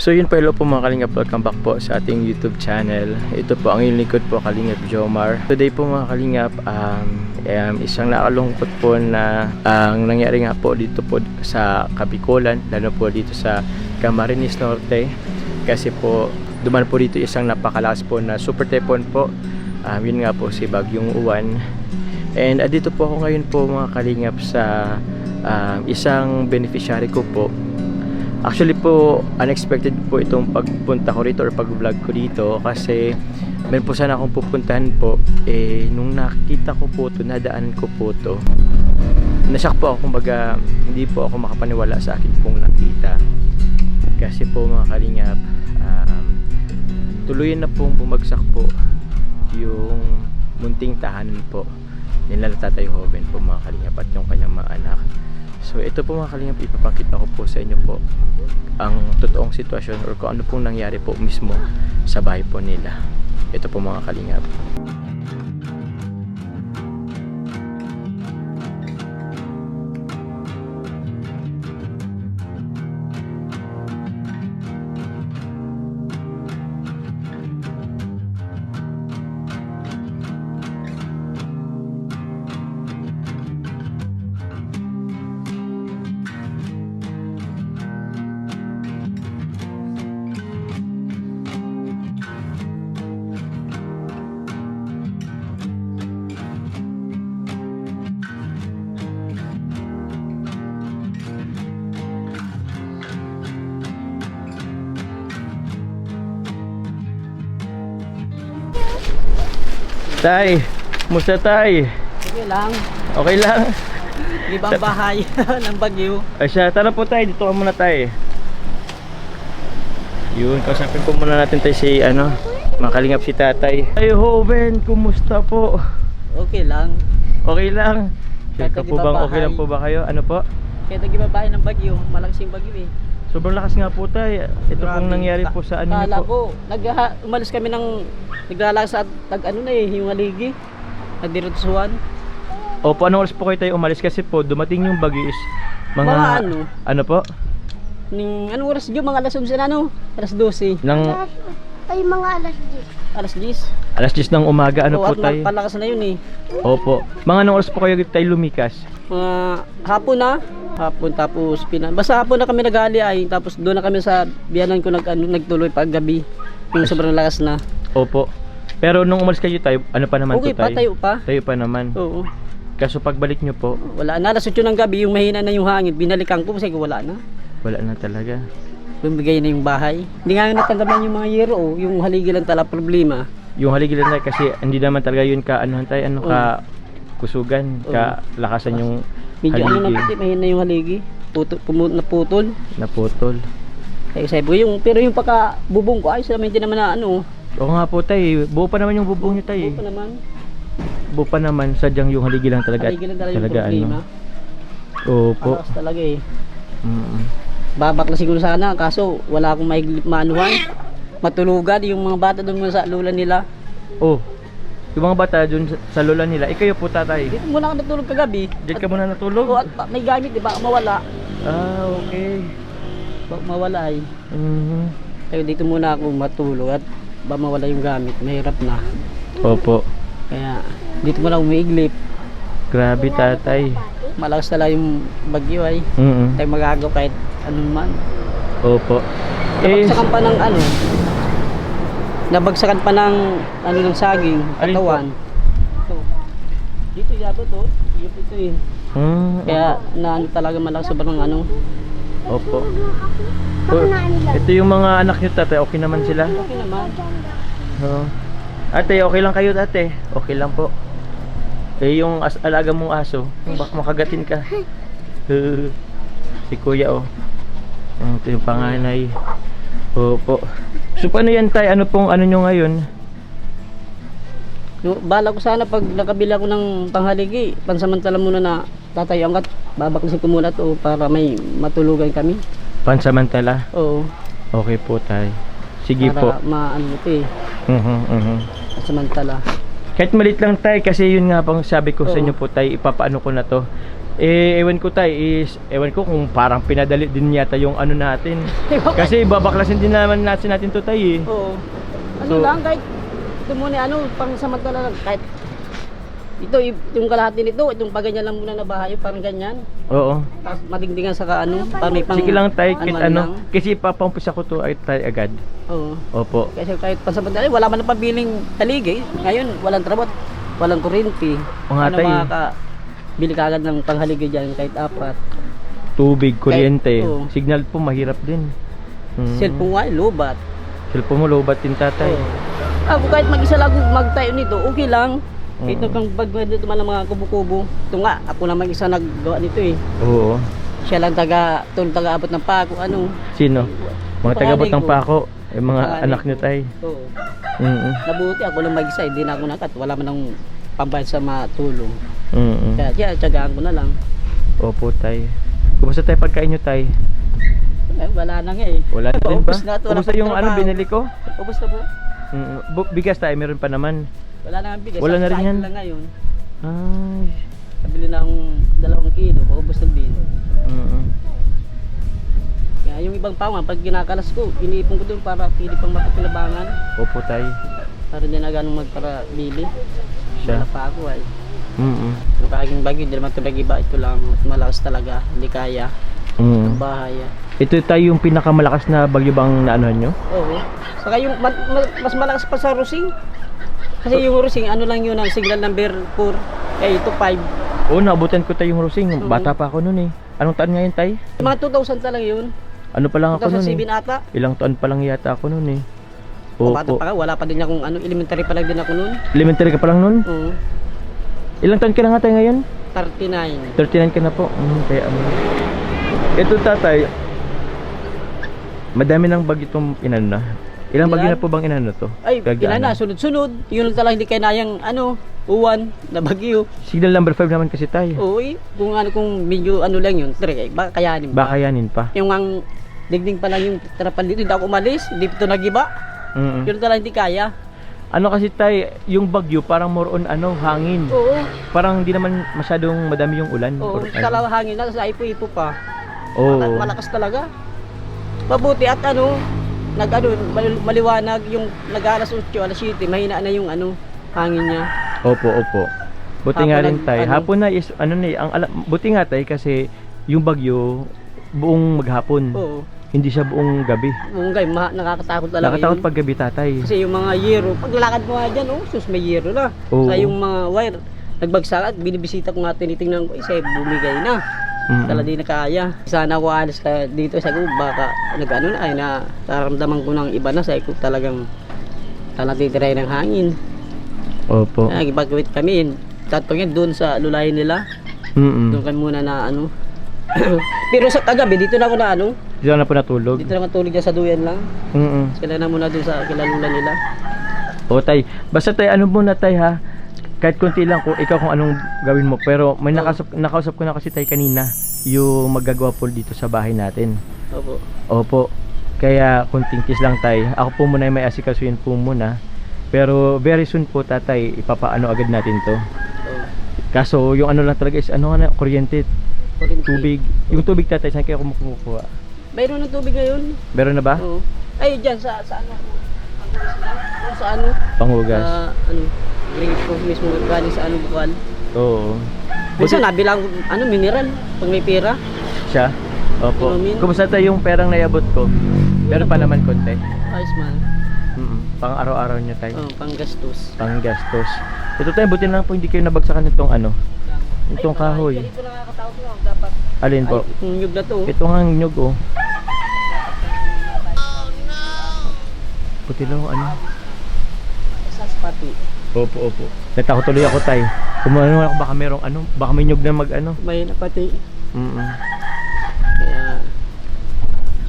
So yun po, hello po mga Kalingap, welcome back po sa ating YouTube channel. Ito po ang inyong likod po, Kalingap Jomar. Today po mga Kalingap, isang nakalungkot po na ang nangyari nga po dito po sa Kabikulan, lalo po dito sa Camarines Norte. Kasi po, duman po dito isang napakalakas po na super typhoon po. Yun nga po si Bagyong Uwan. And dito po ako ngayon po mga Kalingap sa isang beneficiary ko po. Actually po, unexpected po itong pagpunta ko rito or pag-vlog ko dito kasi meron po sana akong pupuntahan po. Nung nakita ko po ito, nadaanan ko po ito, nasyak po ako, kumbaga hindi po ako makapaniwala sa akin pong nakita. Kasi po mga Kalingap, tuluyan na pong bumagsak po yung munting tahanan po nila Tatay Joven po mga Kalingap at yung kanyang mga anak. So ito po mga Kalingap, ipapakita ko po sa inyo po ang totoong sitwasyon or kung ano pong nangyari po mismo sa bahay po nila. Ito po mga Kalingap. Tay, musta tay? Okay lang. Okay lang? Ibang bahay ng Bagyo. Ay siya, tara po tay, dito ka muna tay. Yun, kausapin po muna natin tay si mga Kalingap si Tatay. Ay Joven, kumusta po? Okay lang. Okay lang. Kahit Ka po bang okay lang po ba kayo? Ano po? Kaya nag-iba bahay ng Bagyo. Malakas yung Bagyo eh. Sobrang lakas nga po tay. Ito Grabe. pong nangyari po sa ano Kala niyo po. ko, umalis kami ng naglalakad sa yung Aligi. Nagdiretsuhan. Opo, anong oras po kayo tayo umalis? Kasi po, dumating yung bagyo is mga ano po? Anong oras yun? Mga alas 11 na Alas 12. Ay, mga alas 10. Alas 10. Alas 10 ng umaga, ano po at tayo? palakas na yun eh. Opo. Mga anong oras po kayo tayo lumikas? Mga hapon na. Hapon tapos basta hapon na kami nag-aali ay tapos doon na kami sa biyanan ko nagtuloy pag gabi. Yung sobrang lakas na. Opo. Pero nung umalis kayo tayo, ano pa naman Okay po tayo? pa, tayo pa. Tayo pa naman. Oo. Kaso pagbalik nyo po, Wala na, alas 8 ng gabi, yung mahina na yung hangin, binalikan ko kasi wala na. wala na talaga. Bumigay na yung bahay. Hindi nga natanggapan yung mga yero, yung haligi lang tala problema. Yung haligi lang tayo kasi hindi naman talaga yun ka ka kusugan, ka lakasan yung Medyo haligi. mahina yung haligi. Naputol. Naputol. Kaya sabi ko, pero yung pagka-bubong ko, ayos naman din naman na Oo nga po tayo, buo pa naman yung bubong nyo tayo. buo pa naman. Buo pa naman, sadyang yung haligi lang talaga. Haligi lang talaga yung problema. Opo. Alakas talaga eh. Mm. Babak na siguro sana, kaso wala akong maanuhan. Matulugan yung mga bata doon sa lula nila. Oh, yung mga bata dun sa lola nila, kayo po tatay. Dito muna ako natulog kagabi. Diyan ka muna natulog? Oo, at may gamit, di ba? Mawala. Ah, okay. Baka mawala eh. Kaya dito muna ako matulog at ba mawala yung gamit. Mahirap na. Opo. Kaya dito muna umiiglip. Grabe tatay. Malakas tala yung bagyo ay. Tayo magagaw kahit anong man. Opo. Nabagsakan pa ng Nabagsakan pa ng ng saging, Alin po? katawan. So, dito yabo to. Ito eh. Kaya talaga malakas sobrang Opo. Ito yung mga anak nyo tatay, okay naman sila? Okay naman. Ate, okay lang kayo ate? Okay lang po. Yung alaga mong aso, baka makagatin ka. Si kuya ito yung panganay. Opo. So paano yan tay? Ano pong nyo ngayon? Bala ko sana pag nakabila ko ng panghaligi, pansamantala muna na tatayo hanggat babaklasin ko muna to para may matulugan kami. Pansamantala? Oo. Okay po tay. Sige po. Para maano ito eh. Pansamantala. Kahit malit lang tay kasi yun nga pang sabi ko sa Oo. inyo po tay, ipapaano ko na to Ewan ko tay, ewan ko kung parang pinadali din yata yung ano natin. Kasi babaklasin din naman natin to tay eh. Oo. Ano So- lang, kahit ito muna, pang samantala lang, kahit ito, yung kalahati nito, itong paganyan lang muna na bahay, parang ganyan. Oo. Tapos madingdingan sa para may pang... Sige lang tay, ano ano, lang. kasi papampisa ko to ay tay agad. Oo. Opo. Kasi kahit pansamantala, wala man na pabiling talig eh. Ngayon, walang trabaho, walang kuryente. O nga, tay. Bili ka agad ng panghaligi dyan, kahit 4. Tubig, kuryente, oo. signal po mahirap din. Cellphone nga, lobat. Cellphone mo lobat din tatay. Kahit mag-isa lang magtayo nito, okay lang. Mm. Ito kang bagwad dito man ng mga kubo-kubo. Ito nga, ako na mag-isa naggawa nito eh. Oo. Siya lang taga-abot ng pako, ano. Sino? Mga tagabot ng Panganay ko. pako, yung mga Panganay anak ko. niyo tay. Oo. Mm. Nabuti ako lang mag-isa, hindi na ako nakat. Wala man ng pambayad sa matulong. Mm. Kaya tiyagaan ko na lang. Opo tay. Kumusta tay pagkain niyo tay? Wala na nga eh. Wala na din ba? Ubus na ito, wala Kumusta pang yung ano trabaho. binili ko? Ubus na po. Bigas tay, meron pa naman. Wala na ang bigas. Wala na rin Kahit yan. lang ngayon. Ay. Nabili na akong 2 kilo, paubos ng bin. Mm. Kaya yung ibang pawan, pag kinakalas ko, iniipon ko doon para pili pang mapapinabangan. Opo tay. Para hindi na ganong magpara bili. Siya. Wala pa ako ay. Mm. Yung kaging bagyo, hindi naman ito nag-iba. Ito lang, malakas talaga. Hindi kaya. Mm. Ang bahay. Ito tayo yung pinakamalakas na bagyo bang naanuhan nyo? Oo. Saka yung mas malakas pa sa Rusing. Kasi yung Rusing, ano lang yun, ang signal number 4. Eh, ito 5. Oo, naabutan ko tayo yung Rosing. Bata pa ako noon eh. Anong taon ngayon tay? Mga 2,000 talaga yun. Ano pa lang ako noon 2007 eh. ata. Ilang taon pa lang yata ako noon eh. O bata Opo. pa ka, wala pa din akong elementary pa lang din ako noon. Elementary ka pa lang noon? Oo. Ilang taon ka na nga tayo ngayon? 39. 39 ka na po. Kaya ano. Ito tatay. Madami ng bagyo itong inano na. Ilang bagyo Ilan? na po bang inano to? Ay, Kagdaanan. na, sunod-sunod. Yun lang talaga hindi kaya uwan na bagyo. Signal number 5 naman kasi tayo. Oo, kung medyo lang yun, baka kayanin pa. Baka yanin pa. Yung ang digding pa lang yung tarapan dito, hindi ako umalis, hindi ito nagiba. Mm. Yun talaga hindi kaya. Ano kasi tay, yung bagyo parang more on hangin. Oo, Parang hindi naman masyadong madami yung ulan. oo, Or talaga hangin na, sa ipo-ipo pa. Oo. Malakas talaga. Mabuti at maliwanag yung nag-alas 8, alas 7, mahina na yung hangin niya. Opo, opo. Buti nga Hapon rin ang- tay. Hapon na is buti nga tay kasi yung bagyo buong maghapon. Oo. Hindi siya buong gabi. Mungay, nakakatakot talaga Nakatakot yun. pag gabi tatay. Kasi yung mga yero, paglalakad mo nga dyan, sus may yero na. Oo. Sa yung mga wire, nagbagsak at binibisita ko nga, tinitingnan ko, isa bumigay na. Mm. Tala di na kaya. Sana ako alis ka dito, sabi ko baka na ay na naramdaman ko ng iba na, sabi ko talagang natitiray ng hangin. Opo. Kaya gibagawit kami, tatungin doon sa lulayan nila. Doon kami muna na pero sa kagabi, dito na ako na Dito na po natulog. dito na matulog dyan sa duyan lang. Sila na muna doon sa kilalula nila. O tay, basta tay muna tay ha. Kahit konti lang kung ikaw kung anong gawin mo. Pero may nakausap ko na kasi tay kanina yung magagawa po dito sa bahay natin. Opo. Opo. Kaya kunting kiss lang tay. Ako po muna may asikasuhin po muna. Pero very soon po tatay, ipapaano agad natin to. Oo. Kaso yung lang talaga is kuryente, tubig. Yung tubig tatay, saan kayo kumukuha? Mayroon ng tubig ngayon. Meron na ba? Oo. Ay, dyan sa sa Panghugas. grade ko mismo galing sa bukal. Oo. Minsan nabilang mineral pag may pera. Siya? Opo. Inumin. Kumusta tayo yung perang naiabot ko? Meron pa naman konti. Ayos man. Pang araw-araw niya tayo. Oh, panggastos. Pang gastos. Ito tayo, buti na lang po hindi kayo nabagsakan nitong itong kahoy. Dito nakakatawa ko dapat. Alin po? Yung nyug na to. Ito nga ang nyug oh. Buti lang Sa spati. Opo, opo. Natakot tuloy ako tayo. Kumano ako baka merong baka may nyug na May napati. Mm. Kaya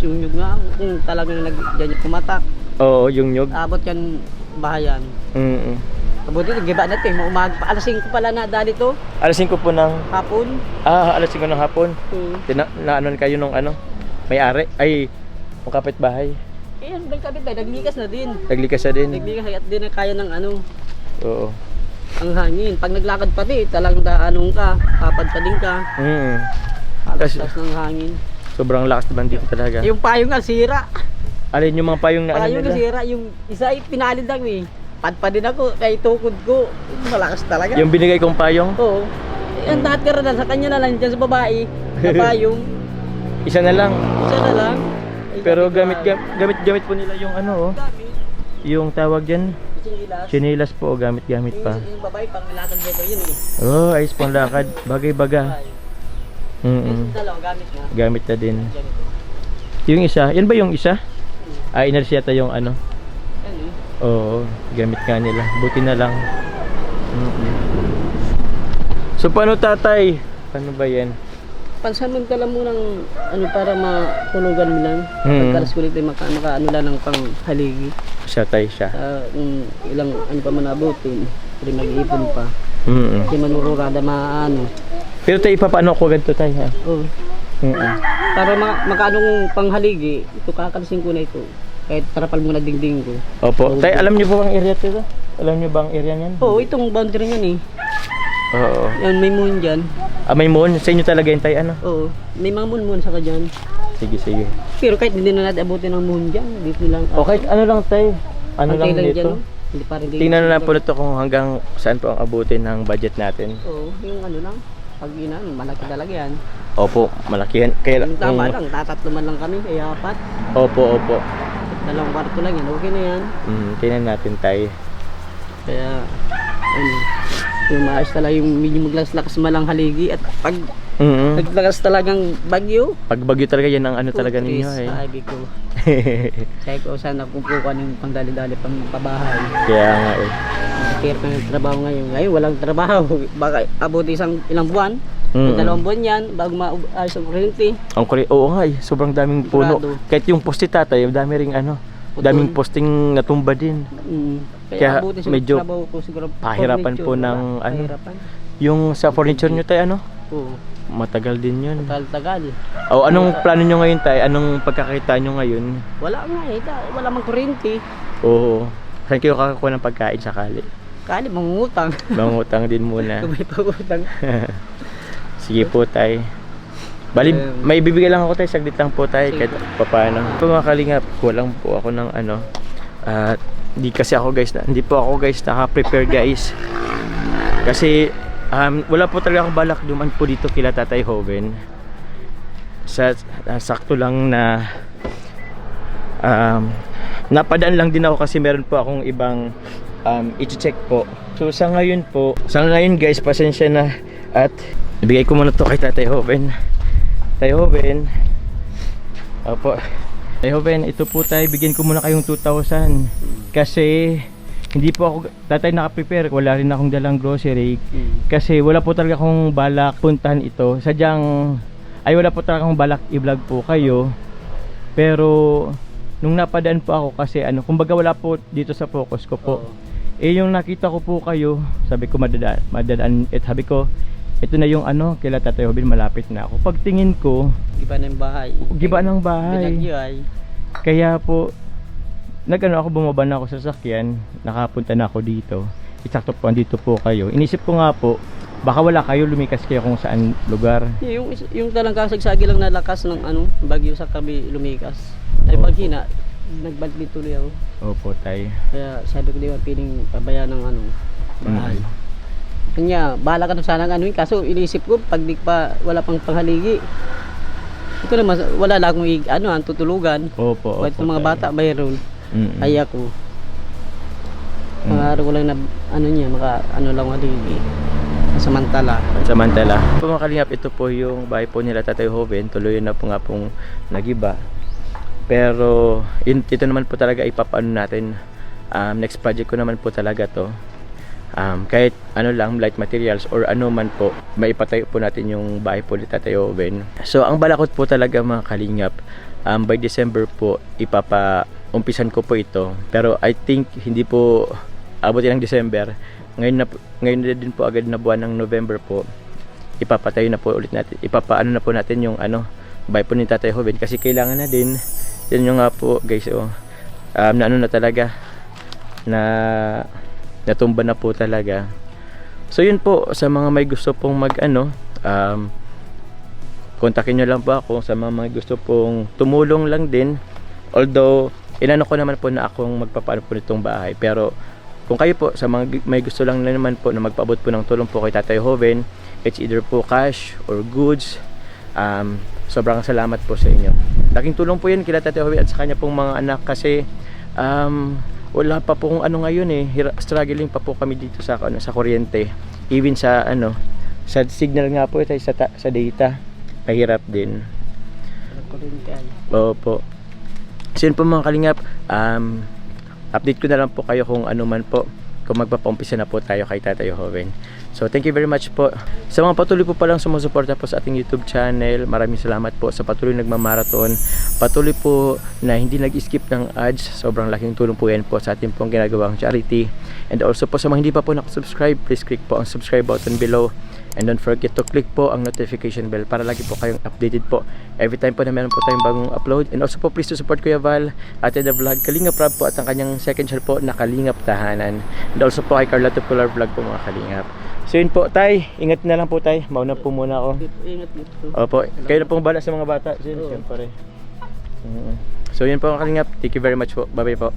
yung nyug nga kung talagang diyan pumatak. Oo, yung nyug. Abot yan bahayan. Kabuti nagiba natin, maumag pa. Alas 5 pala na dali to, Alas 5 po ng hapon. alas 5 ng hapon. Hmm. Naanon kayo nung may-ari ay yung kapitbahay. Ayan, may kapit tayo, naglikas na din. Naglikas na din. Naglikas at din na kaya ng Oo. ang hangin. Pag naglakad pati, talagang daanong ka, papadpadin ka. Kasi- Alas ng hangin. Sobrang lakas naman dito talaga. Yung payong nga sira. Alin yung mga payong na ano Payong nga nila? sira. Yung isa ay pinalid lang eh. Padpadin ako, kay tukod ko. Malakas talaga. Yung binigay kong payong, Oo. Ang lahat karana sa kanya na lang dyan sa babae. Na payong. isa na lang. Isa na lang. Ay, Pero sabi ko, gamit po nila yung ano oh. Gamit. Yung tawag dyan, Sinilas. chinelas po, gamit pa. Yung babae pang nilakad dito yun eh. Oh, ayos pang lakad. Bagay-baga. Yung dalawang gamit na. Gamit na din. Ganito. Yung isa, yan ba yung isa? Ah, inalis yata yung ano. Yan eh. Oo, gamit nga nila. Buti na lang. So paano tatay? Paano ba yan? Pansamantala mo ng ano para matulugan mo lang. Pagkalas kulit ay maka ano lang ng panghaligi. Siya tay siya. Ilang ano pa man abutin. Hindi mag-iipon pa. Mm. Hindi manururada maano. Pero tay papaano ko ganito tay ha? Oh. Para makaanong panghaligi, ito kakalisin ko na ito. Kahit tarapal mo na dingding ko. Opo. Tay, alam niyo po bang area ito? Alam niyo bang area niyan? Oo, itong boundary niyan eh. Oo. Yan, may moon dyan. Ah, may moon. Sa inyo talaga yung tay ano? Oo, may mga moon sa dyan. Sige. Pero kahit hindi na natin abutin ng moon dyan, dito lang. O kahit ano lang tay. Ano lang dyan, dito. no? Hindi pa rin Tingnan na lang po nito kung hanggang saan po ang abutin ng budget natin. Oo, yung ano lang. Pag inan, malaki talaga yan. Opo, malaki yan. Kaya, Yung tama lang, tatatlo man lang kami, kaya apat. Opo. Dalawang kwarto lang yan, okay na yan. Tingnan natin tay. Kaya, ano, yung maayos talaga yung medyo maglakas malang haligi. At pag naglakas talagang bagyo, Pag bagyo talaga yan ang ano talaga ninyo eh. sabi ko. Sabi ko, sana kukuha ng pangdali-dali pang pabahay. Kaya nga eh. Kaya ka ng trabaho ngayon. Ngayon, walang trabaho. Baka abuti ilang buwan. Mm. Dalawang buwan yan, bago maayos ang kuryente. Oo nga eh, sobrang daming puno. Sigurado. Kahit yung poste tatay, dami ring ano, Putol. daming posting natumba din. Kaya abuti siguro medyo trabaho ko siguro. pahirapan furniture, po wala. ng ano. Pahirapan. Yung sa furniture nyo tay ano, Oo. matagal din yun. Tagal. O anong plano nyo ngayon tay? Anong pagkakita nyo ngayon? Wala nga eh. Wala mang kuryente. Oo. Saan kayo kakakuha ng pagkain sakali? Kali, mangungutang. Mangutang din muna. May pangutang. Sige po tay. Bali, may bibigay lang ako tay, saglit lang po tay, Sige. kahit papaano. Po mga kalingap, kulang po ako ng ano. At hindi kasi ako guys, hindi po ako guys naka-prepare guys. Kasi wala po talaga akong balak duman po dito kila Tatay Hoven. Sakto lang na napadaan lang din ako kasi meron po akong ibang i-check po. So sa ngayon guys, pasensya na at ibigay ko muna to kay Tatay Hoven. Tatay Hoven. Opo. Tatay Hoven, ito po tayo, bigyan ko muna kayong 2,000 kasi hindi po ako tatay naka-prepare, wala rin akong dalang grocery kasi wala po talaga akong balak puntahan ito. Wala po talaga akong balak i-vlog po kayo. Pero nung napadaan po ako kasi kumbaga wala po dito sa focus ko po. Yung nakita ko po kayo, sabi ko madadaan sabi ko ito na yung kila Tatay Hoven, malapit na ako. Pagtingin ko, Giba ng bahay. giba ng bahay. Binagyo ay. Kaya po ako, bumaba na ako sa sasakyan, nakapunta na ako dito. Eksakto po andito po kayo. Inisip ko nga po, baka wala kayo, lumikas kayo kung saan lugar. Yung talang kasagsagi lang na lakas ng bagyo sa kami lumikas. Ay paghina, nagbalik tuloy ako. Opo tay. Kaya sabi ko di ba piling pabayaan ng bahay. Kanya, bahala ka na sana kaso inisip ko pag di pa wala pang panghaligi. Ito naman wala lang akong tutulugan. Opo. Kahit ng mga tay. bata mayroon. Ay ako. Mga ko lang na lang haligi. Samantala. Po mga kalingap, ito po yung bahay po nila Tatay Hoven. Tuloy na po nga pong nagiba. Pero ito naman po talaga ipapaano natin. Next project ko naman po talaga to. Kahit lang light materials or ano man po, maipatayo po natin yung bahay po ni Tatay Hoven. So ang balakot po talaga mga kalingap, by December po umpisan ko po ito. Pero I think hindi po abutin ng December. Ngayon na din po agad na buwan ng November po, ipapatayo na po ulit natin. Ipapaano na po natin yung bahay po ni Tatay Hoven kasi kailangan na din. Yan yung nga po guys na talaga na natumba na po talaga. So yun po, sa mga may gusto pong kontakin nyo lang po ako. Sa mga may gusto pong tumulong lang din, although inano ko naman po na akong magpapaano po nitong bahay, pero kung kayo po sa mga may gusto lang na naman po na magpaabot po ng tulong po kay Tatay Joven, it's either po cash or goods, sobrang salamat po sa inyo. Laking tulong po yun kila Tatay Joven at sa kanya pong mga anak, kasi wala pa pong ngayon struggling pa po kami dito sa kuryente, even sa sa signal nga po sa data, mahirap din. Opo. So yun po mga kalingap, update ko na lang po kayo kung ano man po, kung magpapaumpisa na po tayo kay Tatay Joven. So thank you very much po sa mga patuloy po palang sumusuporta po sa ating YouTube channel. Maraming salamat po sa patuloy nagmamarathon, patuloy po na hindi nag-skip ng ads. Sobrang laking tulong po yan po sa ating pong ginagawang charity. And also po sa mga hindi pa po nakasubscribe, please click po ang subscribe button below. And don't forget to click po ang notification bell para lagi po kayong updated po every time po na meron po tayong bagong upload. And also po please to support Kuya Val, Ate The Vlog, Kalingap Rob po, at ang kanyang second channel po na Kalingap Tahanan. And also po kay Carla Tupular Vlog po mga Kalingap. So yun po Tay, ingat na lang po Tay, mauna po muna ako. Ingat dito. Opo, kayo na pong bala sa mga bata. Siyempre. So yun po mga Kalingap, thank you very much po, bye bye po.